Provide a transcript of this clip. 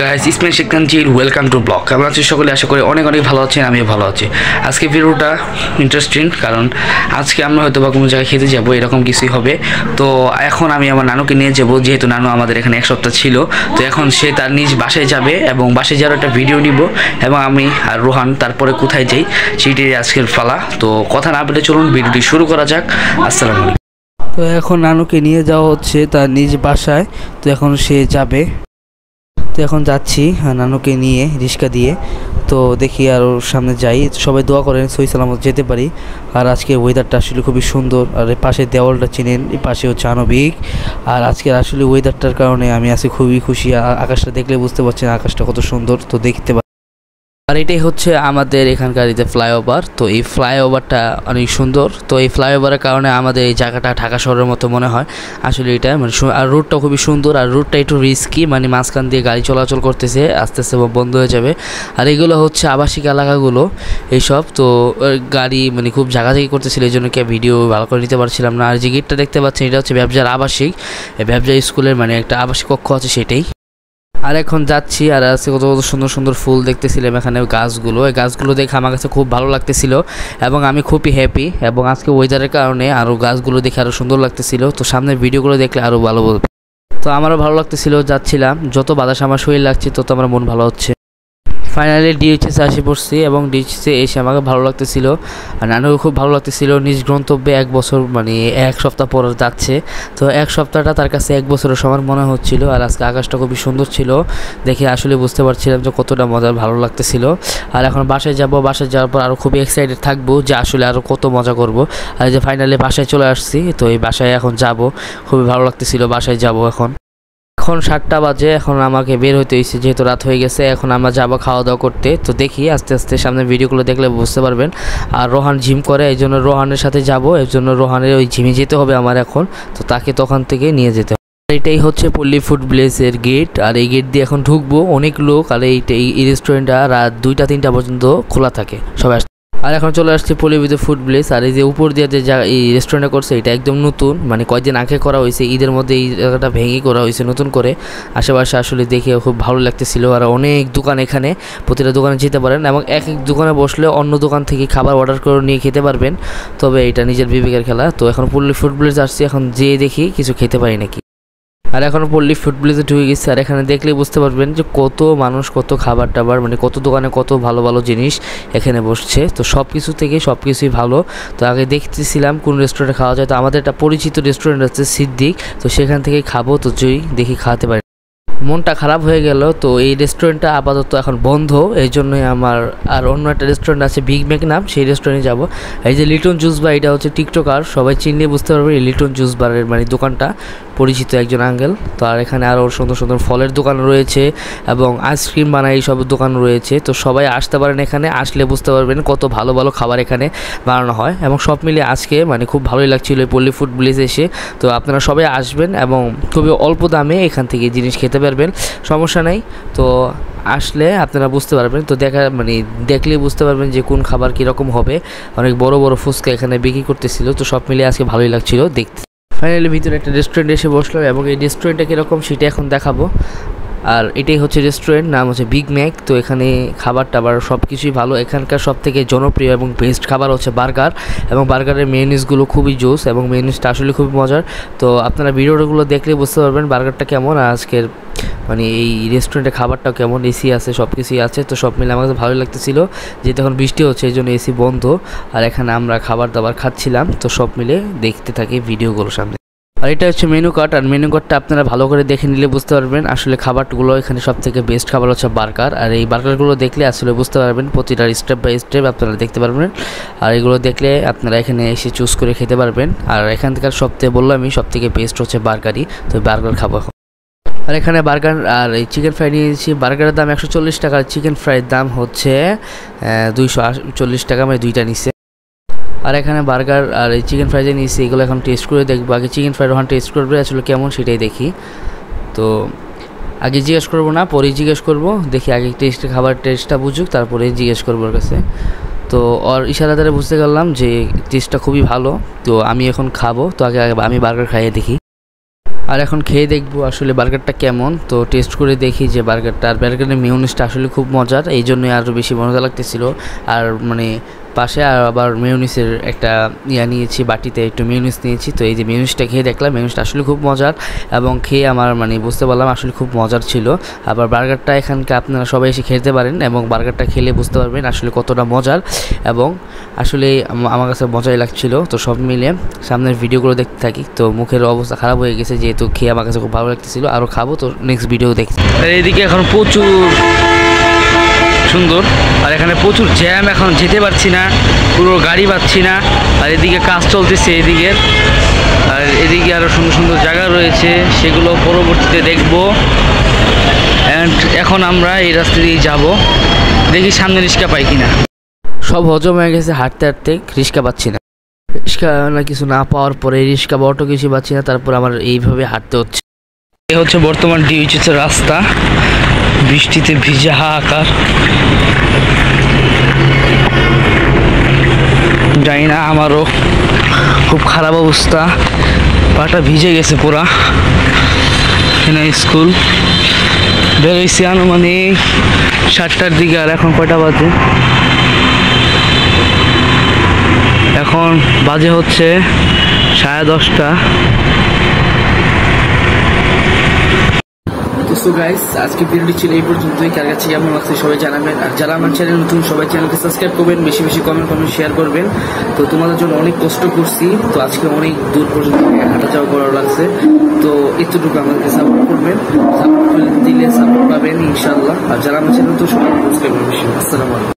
Guys Ismail Sheikh Tanzil welcome to blog. কেমন আছি সকলে? আশা করি অনেক অনেক ভালো আছেন, আমিও ভালো আছি। আজকে ভিডিওটা ইন্টারেস্টিং, কারণ আজকে আমরা হয়তো বা কোনো জায়গায় খেতে যাবো, এরকম কিছুই হবে। তো এখন আমি আমার নানুকে নিয়ে যাবো, যেহেতু নানু আমাদের এখানে এক সপ্তাহ ছিল। তো এখন সে তার নিজ বাসায় যাবে এবং বাসায় যাওয়ার একটা ভিডিও নিব, এবং আমি আর রোহান তারপরে কোথায় যাই সেইটাই আজকের পালা। তো কথা না বলে চলুন ভিডিওটি শুরু করা যাক। আসসালামু আলাইকুম। তো এখন নানুকে নিয়ে যাওয়া হচ্ছে তার নিজ বাসায়। তো এখন সে যাবে, তো এখন যাচ্ছি নানুকে নিয়ে রিক্সা দিয়ে। তো দেখি আর ওর সামনে যাই, সবাই দোয়া করেন সহি সালামত যেতে পারি। আর আজকের ওয়েদারটা আসলে খুবই সুন্দর, আর এই পাশে দেওয়ালটা চিনেন, এই পাশে হচ্ছে আনবিক। আর আজকের আসলে ওয়েদারটার কারণে আমি আজকে খুবই খুশি। আকাশটা দেখলে বুঝতে পারছেন আকাশটা কত সুন্দর, তো দেখতে পাচ্ছি। আর এটাই হচ্ছে আমাদের এখানকার এই যে ফ্লাইওভার। তো এই ফ্লাইওভারটা অনেক সুন্দর। তো এই ফ্লাইওভারের কারণে আমাদের এই জায়গাটা ঢাকা শহরের মতো মনে হয় আসলে এটা, মানে আর রুটটা খুবই সুন্দর। আর রুটটা একটু রিস্কি, মানে মাঝখান দিয়ে গাড়ি চলাচল করতেছে, আস্তে আস্তে বন্ধ হয়ে যাবে। আর এগুলো হচ্ছে আবাসিক এলাকাগুলো এইসব। তো গাড়ি মানে খুব জায়গাজাগি করতেছিল, এই জন্য কি ভিডিও ভালো করে নিতে পারছিলাম না। আর যে গেটটা দেখতে পাচ্ছেন এটা হচ্ছে ব্যবসার আবাসিক, ব্যবসা স্কুলের মানে একটা আবাসিক কক্ষ আছে সেটাই। আর এখন যাচ্ছি, আর আজকে কত কত সুন্দর সুন্দর ফুল দেখতেছিলাম এখানে, গাছগুলো, এই গাছগুলো দেখে আমার কাছে খুব ভালো লাগতেছিল এবং আমি খুবই হ্যাপি। এবং আজকে ওয়েদারের কারণে আরও গাছগুলো দেখে আরও সুন্দর লাগতেছিল। তো সামনের ভিডিওগুলো দেখলে আরও ভালো বলবে। তো আমারও ভালো লাগতেছিল, যাচ্ছিলাম, যত বাতাস আমার শরীর লাগছে তত আমার মন ভালো হচ্ছে। ফাইনালি ডিএইচএসে আসি পড়ছি এবং ডিএইচএসে এসে আমাকে ভালো লাগতেছিল, আর নানুকে খুব ভালো লাগতেছিল। নিজ গন্তব্যে 1 বছর মানে 1 সপ্তাহ পর যাচ্ছে। তো 1 সপ্তাহটা তার কাছে 1 বছরের সমান মনে হচ্ছিল। আর আজকে আকাশটা খুবই সুন্দর ছিল, দেখে আসলে বুঝতে পারছিলাম যে কতটা মজা ভালো লাগতেছিল। আর এখন বাসায় যাব, বাসায় যাওয়ার পর আরও খুবই এক্সাইটেড থাকবো যে আসলে আরও কত মজা করব। আর যে ফাইনালি বাসায় চলে আসছি, তো এই বাসায় এখন যাব, খুবই ভালো লাগতেছিল, বাসায় যাব। এখন 7টা বাজে, এখন আমাকে বের হইতে হয়েছে যেহেতু রাত হয়ে গেছে। এখন আমরা যাবো খাওয়া দাওয়া করতে। তো দেখি আস্তে আস্তে সামনে ভিডিওগুলো দেখলে বুঝতে পারবেন। আর রোহান জিম করে, এই জন্য রোহানের সাথে যাব, এর জন্য রোহানের ওই জিমে যেতে হবে আমার এখন। তো তাকে তখন থেকে নিয়ে যেতে হবে। এটাই হচ্ছে পল্লী ফুড ভিলেজের গেট, আর এই গেট দিয়ে এখন ঢুকবো। অনেক লোক, আর এই রেস্টুরেন্টটা রাত 2টা-3টা পর্যন্ত খোলা থাকে সবাই। আর এখন চলে আসছি পল্লী ফুড ভিলেজ। আর এই যে উপর দিয়ে যে এই রেস্টুরেন্টটা করছে এটা একদম নতুন, মানে কয়েকদিন আগে করা হয়েছে, ঈদের মধ্যে এই জায়গাটা ভেঙে করা হয়েছে নতুন করে। আশেপাশে আসলে দেখে খুব ভালো লাগতেছিল। আর অনেক দোকান এখানে, প্রতিটা দোকানে যেতে পারেন এবং এক এক দোকানে বসলে অন্য দোকান থেকে খাবার অর্ডার করে নিয়ে খেতে পারবেন। তবে এটা নিজের বিবেকের খেলা। তো এখন পল্লী ফুড ভিলেজ আসছি, এখন যেয়ে দেখি কিছু খেতে পারি নাকি। আর এখন পল্লী ফুড ভিলেজে ঢুকে গেছে। আর এখানে দেখলেই বুঝতে পারবেন যে কত মানুষ, কত খাবার টাবার, মানে কত দোকানে কত ভালো ভালো জিনিস এখানে বসছে। তো সব কিছু থেকে সব কিছুই ভালো। তো আগে দেখতেছিলাম কোন রেস্টুরেন্টে খাওয়া যায়, তো আমাদের একটা পরিচিত রেস্টুরেন্ট আছে সিদ্দিক, তো সেখান থেকে খাবো। তো দেখি খাওয়াতে পারি। মনটা খারাপ হয়ে গেল। তো এই রেস্টুরেন্টটা আপাতত এখন বন্ধ, এই জন্যই আমার আর অন্য একটা রেস্টুরেন্ট আছে বিগ ম্যাক নাম, সেই রেস্টুরেন্টে যাব। এই যে লিটন জুস বার, এটা হচ্ছে টিকটকার, সবাই চিনলে বুঝতে পারবে এই লিটন জুস বারের মানে দোকানটা, পরিচিত একজন আঙ্কেল। তো আর এখানে আরও সুন্দর সুন্দর ফলের দোকান রয়েছে এবং আইসক্রিম বানাই সব দোকান রয়েছে। তো সবাই আসতে পারেন, এখানে আসলে বুঝতে পারবেন কত ভালো ভালো খাবার এখানে বানানো হয়। এবং সব মিলিয়ে আজকে মানে খুব ভালোই লাগছিল এই পল্লী ফুড ভিলেজে এসে। তো আপনারা সবাই আসবেন এবং খুবই অল্প দামে এখান থেকে জিনিস খেতে পারবেন, সমস্যা নেই। তো আসলে আপনারা বুঝতে পারবেন, তো দেখলেই বুঝতে পারবেন যে কোন খাবার কীরকম হবে। অনেক বড় বড় ফুচকা এখানে বিক্রি করতেছিল। তো সব মিলিয়ে আজকে ভালোই লাগছিল দেখতে। ফাইনালি ভিতরে একটা রেস্টুরেন্টে এসে বসলাম এবং এই রেস্টুরেন্টটা কীরকম সেটা এখন দেখাবো। আর এটাই হচ্ছে রেস্টুরেন্ট, নাম হচ্ছে বিগ ম্যাক। তো এখানে খাবার টাবার সব কিছুই ভালো। এখানকার সব থেকে জনপ্রিয় এবং বেস্ট খাবার হচ্ছে বার্গার, এবং বার্গারের মেয়নিজগুলো খুবই জোস এবং মেয়নিজটা আসলে খুবই মজার। তো আপনারা ভিডিওগুলো দেখলে বুঝতে পারবেন বার্গারটা কেমন, আর আজকের মানে এই রেস্টুরেন্টের খাবারটাও কেমন। এসি আছে, সব কিছুই আছে। তো সব মিলে আমার কাছে ভালো লাগতেছিল, যেহেতু এখন বৃষ্টি হচ্ছে এই জন্য এসি বন্ধ। আর এখানে আমরা খাবার দাবার খাচ্ছিলাম। তো সব মিলে দেখতে থাকি ভিডিওগুলো সামনে। আর এটা হচ্ছে মেনু কার্ড, আর মেনু কার্ডটা আপনারা ভালো করে দেখে নিলে বুঝতে পারবেন আসলে খাবারগুলো এখানে সব থেকে বেস্ট খাবার হচ্ছে বার্গার। আর এই বার্গারগুলো দেখলে আসলে বুঝতে পারবেন, প্রতিটা স্টেপ বাই স্টেপ আপনারা দেখতে পারবেন। আর এগুলো দেখলে আপনারা এখানে এসে চুজ করে খেতে পারবেন। আর এখান থেকে বললামই সব থেকে বেস্ট হচ্ছে বার্গারই। তো বার্গার খাবো এখন। আর এখানে বার্গার আর এই চিকেন ফ্রাই নিয়েছি। বার্গারের দাম 140 টাকা, আর চিকেন ফ্রাইয়ের দাম হচ্ছে 240 টাকা, মানে দুইটা নিচ্ছে। আর এখানে বার্গার আর এই চিকেন ফ্রাই যে নিয়েছি এগুলো এখন টেস্ট করে দেখবো। আগে চিকেন ফ্রাই রোহান টেস্ট করবে আসলে কেমন সেটাই দেখি। তো আগে জিজ্ঞেস করবো না, পরেই জিজ্ঞেস করবো, দেখি আগে খাবার টেস্টটা বুঝুক, তারপরে জিজ্ঞেস করবো ওর কাছে। তো ওর ইশারা দ্বারা বুঝতে পারলাম যে টেস্টটা খুবই ভালো। তো আমি এখন খাবো, তো আগে আমি বার্গার খাইয়ে দেখি। আর এখন খেয়ে দেখবো আসলে বার্গারটা কেমন। তো টেস্ট করে দেখি যে বার্গারের মেয়োনিজটা আসলে খুব মজার, এই জন্যই আরও বেশি মজা লাগতেছিল। আর মানে পাশে আবার মেয়োনিজের একটা নিয়েছি, বাটিতে একটু মেয়োনিজ নিয়েছি। তো এই যে মেয়োনিজটা খেয়ে দেখলাম, মেয়োনিজটা আসলে খুব মজার, এবং খেয়ে আমার মানে বুঝতে পারলাম আসলে খুব মজার ছিল। আবার বার্গারটা এখানকার আপনারা সবাই এসে খেতে পারেন, এবং বার্গারটা খেলে বুঝতে পারবেন আসলে কতটা মজার, এবং আসলে আমার কাছে মজাই লাগছিল। তো সব মিলে সামনের ভিডিওগুলো দেখতে থাকি। তো মুখের অবস্থা খারাপ হয়ে গেছে, যেহেতু খেয়ে আমার কাছে খুব ভালো লাগতেছিল, আরও খাবো। তো নেক্সট ভিডিও দেখি। এইদিকে এখন প্রচুর সুন্দর, আর এখানে প্রচুর জ্যাম, এখন যেতে পারছি না, পুরো গাড়ি পাচ্ছি না। আর এদিকে কাজ চলতেছে এদিকে, আর এদিকে আরও সুন্দর সুন্দর জায়গা রয়েছে, সেগুলো পরবর্তীতে দেখব। অ্যান্ড এখন আমরা এই রাস্তা দিয়ে যাব, দেখি সামনে রিক্সা পাই কিনা। সব হজম হয়ে গেছে, হাঁটতে হাঁটতে রিক্সা পাচ্ছি না। রিক্সা না কিছু না পাওয়ার পরে রিক্সা বা অটো কিছু পাচ্ছি না, তারপর আমার এইভাবে হাঁটতে হচ্ছে। এই হচ্ছে বর্তমান ডিউচিতে রাস্তা, বৃষ্টিতে ভিজা হাহাকার। জানি না, আমারও খুব খারাপ অবস্থা, পাটা ভিজে গেছে পুরা। এখানে স্কুল বেরোইছি আনুমানিক 7টার দিকে, আর এখন কয়টা বাজে? এখন বাজে হচ্ছে 10:30। সো গাইস, আজকে ভিডিওটি ছিল এই পর্যন্তই। কার কাছে কেমন লাগছে সবাই জানাবেন, আর যারা আমার চ্যানেল নতুন সবাই চ্যানেলকে সাবস্ক্রাইব করবেন, বেশি বেশি কমেন্ট শেয়ার করবেন। তো তোমাদের জন্য অনেক কষ্ট করছি, তো আজকে অনেক দূর পর্যন্ত হাঁটা যাওয়া করা লাগছে। তো এতটুকু আমাদেরকে সাপোর্ট করবেন, সাপোর্ট দিলে সাপোর্ট পাবেন ইনশাআল্লাহ। আর যারা আমার চ্যানেল তো সবাই সাবস্ক্রাইব করবেন। আসসালামু আলাইকুম।